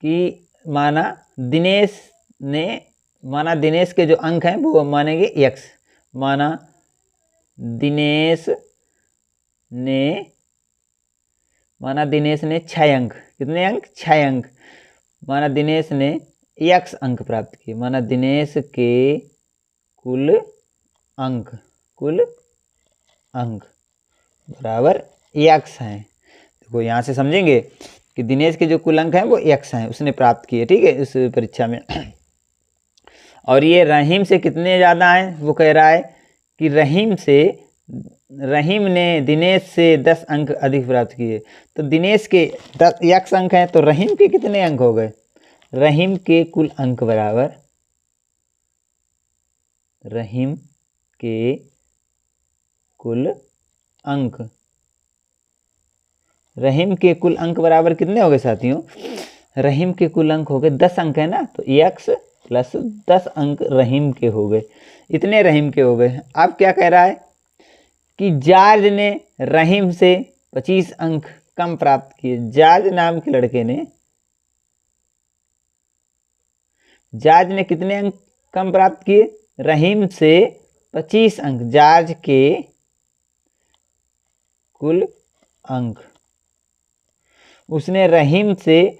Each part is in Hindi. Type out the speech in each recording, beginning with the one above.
कि माना दिनेश के जो अंक हैं वो मानेंगे x। माना दिनेश ने 6 अंक, कितने अंक? 6 अंक। माना दिनेश ने x अंक प्राप्त किए। माना दिनेश के कुल अंक बराबर x हैं। देखो यहाँ से समझेंगे कि दिनेश के जो कुल अंक हैं वो x हैं, उसने प्राप्त किए, ठीक है, इस परीक्षा में। और ये रहीम से कितने ज़्यादा हैं? वो कह रहा है कि रहीम ने दिनेश से 10 अंक अधिक प्राप्त किए। तो दिनेश के 10 x अंक हैं, तो रहीम के कितने अंक हो गए? रहीम के कुल अंक बराबर रहीम के कुल अंक बराबर कितने हो गए साथियों? रहीम के कुल अंक हो गए 10 अंक है ना, तो x प्लस 10 अंक रहीम के हो गए। इतने रहीम के हो गए। अब क्या कह रहा है कि जॉर्ज ने रहीम से 25 अंक कम प्राप्त किए। जॉर्ज नाम के लड़के ने कितने अंक कम प्राप्त किए? रहीम से 25 अंक। जॉर्ज के कुल अंक, उसने रहीम से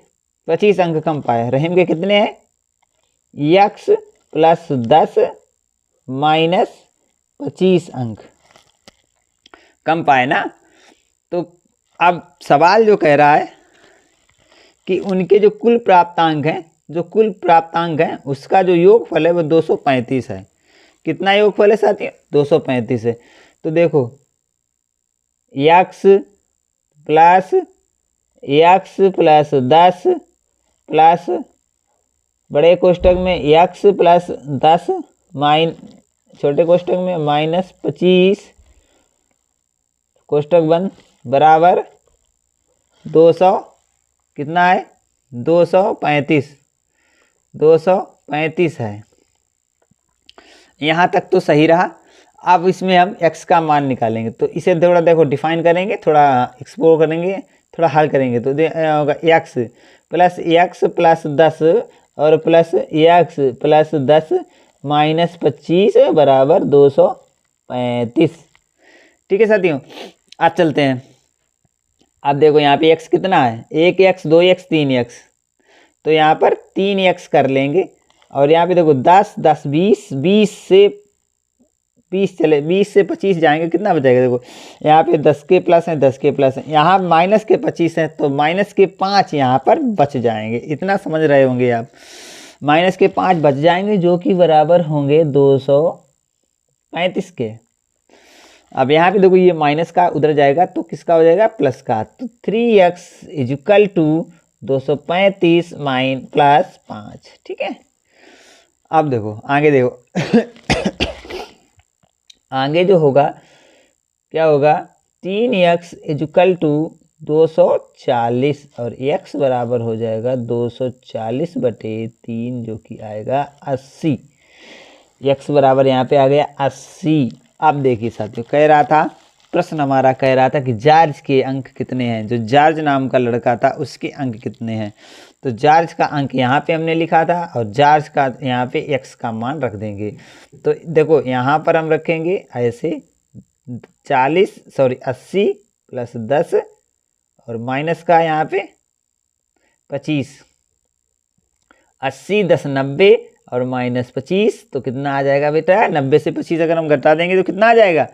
25 अंक कम पाए। रहीम के कितने हैं? x प्लस 10 माइनस 25 अंक कम पाए ना। तो अब सवाल जो कह रहा है कि उनके जो कुल प्राप्तांक हैं, उसका जो योगफल है वो 235 है। कितना योगफल है साथियों? 235 है। तो देखो x प्लस 10 प्लस बड़े कोष्टक में x प्लस 10 छोटे कोष्टक में माइनस 25 कोष्टक बंद बराबर 200, कितना है? 235 है। यहाँ तक तो सही रहा। अब इसमें हम x का मान निकालेंगे, तो इसे थोड़ा देखो डिफाइन करेंगे, थोड़ा एक्सप्लोर करेंगे, थोड़ा हल करेंगे। तो होगा x प्लस 10 और प्लस x प्लस 10 माइनस 25 बराबर 235। ठीक है साथियों, अब चलते हैं। अब देखो यहाँ पे x कितना है? 1x 2x 3x, तो यहाँ पर 3x कर लेंगे। और यहाँ पे देखो 10 10 20 से 25 जाएंगे, कितना बचेगा? देखो यहाँ पे 10 के प्लस है, 10 के प्लस है, यहाँ माइनस के 25 है, तो माइनस के 5 यहाँ पर बच जाएंगे। इतना समझ रहे होंगे आप। माइनस के 5 बच जाएंगे, जो कि बराबर होंगे 235 के। अब यहाँ पे देखो ये माइनस का उधर जाएगा तो किसका हो जाएगा? प्लस का। तो 3x इजिकल टू 235 प्लस 5। ठीक है, अब देखो आगे देखो आगे जो होगा क्या होगा? 3x इजिकल टू 240 और x बराबर हो जाएगा 240/3, जो कि आएगा 80। x बराबर यहाँ पे आ गया 80। अब देखिए साथियों, कह रहा था, प्रश्न हमारा कह रहा था कि जॉर्ज के अंक कितने हैं। जो जॉर्ज नाम का लड़का था उसके अंक कितने हैं। तो जॉर्ज का अंक यहाँ पे हमने लिखा था और जॉर्ज का यहाँ पे x का मान रख देंगे। तो देखो यहाँ पर हम रखेंगे ऐसे 80 प्लस 10 और माइनस का यहाँ पे 25। 80 10 90 और माइनस 25, तो कितना आ जाएगा बेटा? 90 से 25 अगर हम घटा देंगे तो कितना आ जाएगा?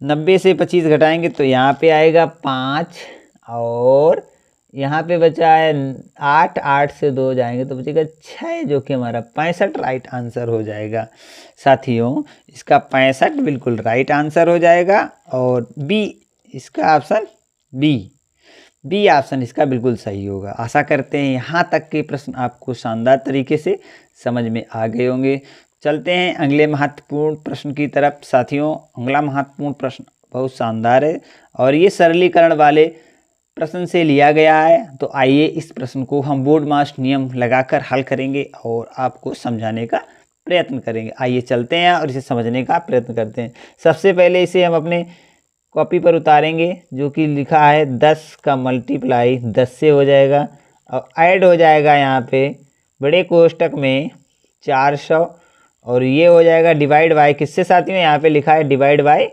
90 से 25 घटाएंगे तो यहाँ पे आएगा 5 और यहाँ पे बचा है 8, 8 से 2 जाएंगे तो बचेगा 6, जो कि हमारा 65 राइट आंसर हो जाएगा। साथियों इसका 65 बिल्कुल राइट आंसर हो जाएगा। और बी, इसका ऑप्शन बी ऑप्शन इसका बिल्कुल सही होगा। आशा करते हैं यहाँ तक के प्रश्न आपको शानदार तरीके से समझ में आ गए होंगे। चलते हैं अगले महत्वपूर्ण प्रश्न की तरफ। साथियों अगला महत्वपूर्ण प्रश्न बहुत शानदार है और ये सरलीकरण वाले प्रश्न से लिया गया है। तो आइए इस प्रश्न को हम बोर्ड मास नियम लगाकर हल करेंगे और आपको समझाने का प्रयत्न करेंगे। आइए चलते हैं और इसे समझने का प्रयत्न करते हैं। सबसे पहले इसे हम अपने कॉपी पर उतारेंगे, जो कि लिखा है 10 का मल्टीप्लाई 10 से हो जाएगा। और ऐड हो जाएगा यहाँ पे बड़े कोष्टक में 400, और ये हो जाएगा डिवाइड बाय किससे साथियों, यहाँ पे लिखा है डिवाइड बाय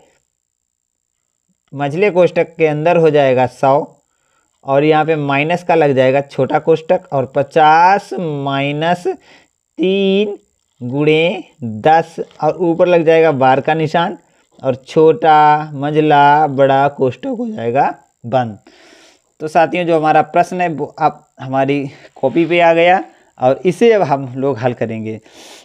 मझले कोष्टक के अंदर हो जाएगा 100, और यहाँ पे माइनस का लग जाएगा छोटा कोष्टक, और 50 माइनस 3 गुणे 10, और ऊपर लग जाएगा बार का निशान, और छोटा मझला बड़ा कोष्टक हो जाएगा बंद। तो साथियों जो हमारा प्रश्न है वो अब हमारी कॉपी पे आ गया, और इसे अब हम लोग हल करेंगे।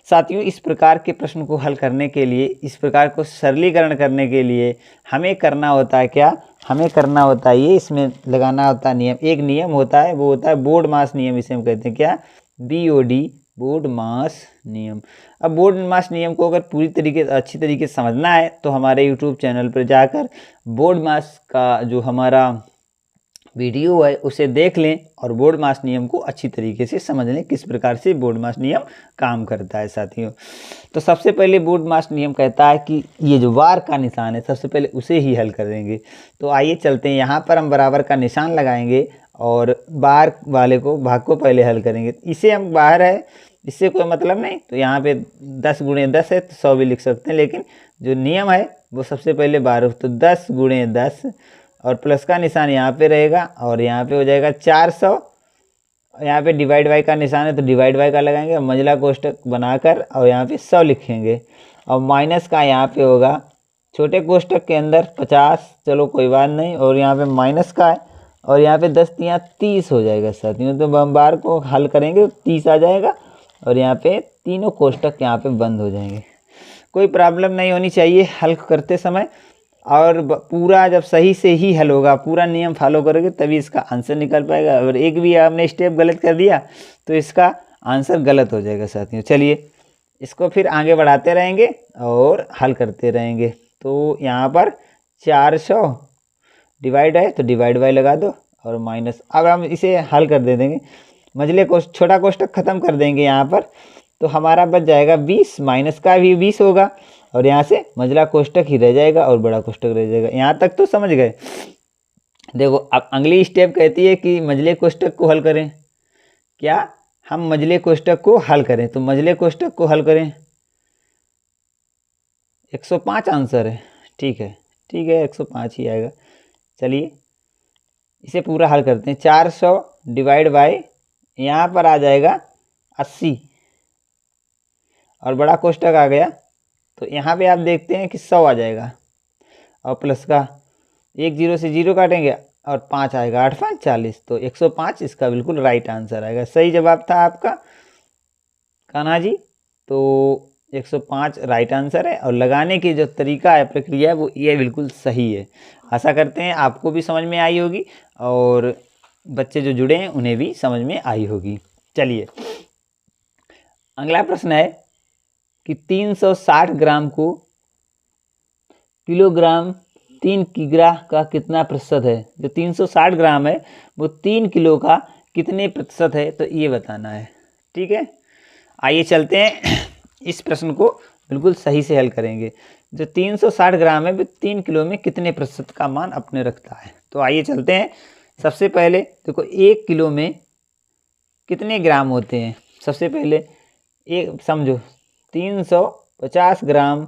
साथियों इस प्रकार के प्रश्न को हल करने के लिए, इस प्रकार को सरलीकरण करने के लिए हमें करना होता है क्या, हमें करना होता है ये, इसमें लगाना होता है नियम। एक नियम होता है, वो होता है बोर्ड मास नियम, इसे हम कहते हैं क्या, BOD, बोर्ड मास नियम। अब बोर्ड मास नियम को अगर पूरी तरीके अच्छी तरीके से समझना है तो हमारे YouTube चैनल पर जाकर बोर्ड मास का जो हमारा वीडियो है उसे देख लें, और बोर्ड मास नियम को अच्छी तरीके से समझ लें किस प्रकार से बोर्ड मास नियम काम करता है साथियों। तो सबसे पहले बोर्ड मास नियम कहता है कि ये जो वार का निशान है सबसे पहले उसे ही हल करेंगे। तो आइए चलते हैं, यहाँ पर हम बराबर का निशान लगाएंगे और बाहर वाले को भाग को पहले हल करेंगे। इसे हम बाहर है, इससे कोई मतलब नहीं, तो यहाँ पे 10 गुणे 10 है तो 100 भी लिख सकते हैं, लेकिन जो नियम है वो सबसे पहले 12, तो 10 गुणे 10, और प्लस का निशान यहाँ पे रहेगा, और यहाँ पे हो जाएगा 400, यहाँ पे डिवाइड बाय का निशान है तो डिवाइड बाय का लगाएंगे, और मंझला कोष्टक बनाकर और यहाँ पे 100 लिखेंगे, और माइनस का यहाँ पे होगा छोटे कोष्टक के अंदर 50, चलो कोई बात नहीं, और यहाँ पे माइनस का है, और यहाँ पे 10 तियाँ 30 हो जाएगा साथियों। तो हम बार को हल करेंगे 30 आ जाएगा, और यहाँ पे तीनों कोष्टक यहाँ पे बंद हो जाएंगे। कोई प्रॉब्लम नहीं होनी चाहिए हल करते समय, और पूरा जब सही से ही हल होगा, पूरा नियम फॉलो करोगे तभी इसका आंसर निकल पाएगा। अगर एक भी आपने स्टेप गलत कर दिया तो इसका आंसर गलत हो जाएगा साथियों। चलिए इसको फिर आगे बढ़ाते रहेंगे और हल करते रहेंगे। तो यहाँ पर 400 डिवाइड है तो डिवाइड बाय लगा दो, और माइनस, अब हम इसे हल कर दे देंगे, मझले कोष्टक छोटा कोष्टक खत्म कर देंगे यहाँ पर, तो हमारा बच जाएगा 20, माइनस का भी 20 होगा, और यहाँ से मझला कोष्टक ही रह जाएगा और बड़ा कोष्टक रह जाएगा। यहाँ तक तो समझ गए। देखो अब अगली स्टेप कहती है कि मझले कोष्टक को हल करें। क्या हम मझले कोष्टक को हल करें, तो मझले कोष्टक को हल करें, 105 आंसर है, ठीक है, ठीक है 105 ही आएगा। चलिए इसे पूरा हल करते हैं, 400 डिवाइड बाय यहाँ पर आ जाएगा 80, और बड़ा कोष्टक आ गया, तो यहाँ पे आप देखते हैं कि 100 आ जाएगा, और प्लस का 1 0 से 0 काटेंगे और 5 आएगा, 8 5 40, तो 105 इसका बिल्कुल राइट आंसर आएगा। सही जवाब था आपका कान्हा जी। तो 105 राइट आंसर है, और लगाने की जो तरीका है, प्रक्रिया है, वो ये बिल्कुल सही है। आशा करते हैं आपको भी समझ में आई होगी, और बच्चे जो जुड़े हैं उन्हें भी समझ में आई होगी। चलिए अगला प्रश्न है कि 360 ग्राम को किलोग्राम 3 किग्रा का कितना प्रतिशत है। जो 360 ग्राम है वो 3 किलो का कितने प्रतिशत है, तो ये बताना है। ठीक है, आइए चलते हैं इस प्रश्न को बिल्कुल सही से हल करेंगे। जो 360 ग्राम है वो 3 किलो में कितने प्रतिशत का मान अपने रखता है। तो आइए चलते हैं। सबसे पहले देखो 1 किलो में कितने ग्राम होते हैं। सबसे पहले एक समझो 350 ग्राम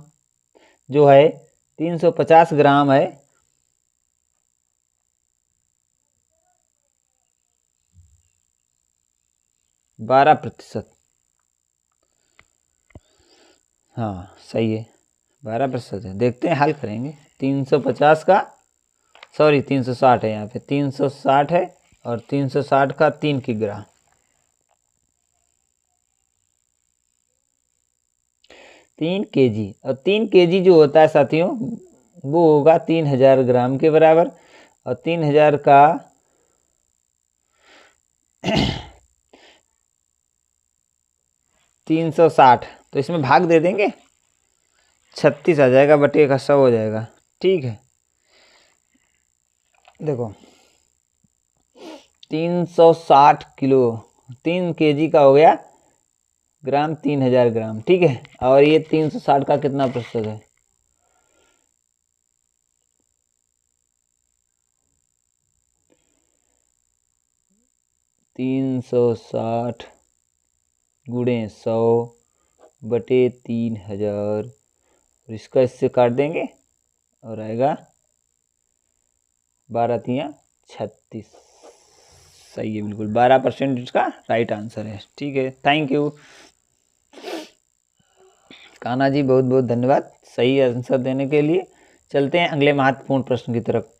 जो है, 350 ग्राम है 12%। हाँ सही है, 12% है। देखते हैं हल करेंगे। 350 का, सॉरी 360 है, यहाँ पे 360 है, और 360 का 3 किग्रा, 3 kg, और 3 kg जो होता है साथियों वो होगा 3000 ग्राम के बराबर, और 3000 का 360, तो इसमें भाग दे देंगे, 36 आ जाएगा, बटे का 100 हो जाएगा। ठीक है, देखो 360 किलो 3 kg का हो गया ग्राम 3000 ग्राम। ठीक है, और ये 360 का कितना प्रतिशत है, 360 गुणे 100 बटे 3000, और इसका इससे काट देंगे और आएगा 12 तियाँ 36। सही है, बिल्कुल 12% इसका राइट आंसर है। ठीक है, थैंक यू कान्हा जी, बहुत बहुत धन्यवाद सही आंसर देने के लिए। चलते हैं अगले महत्वपूर्ण प्रश्न की तरफ।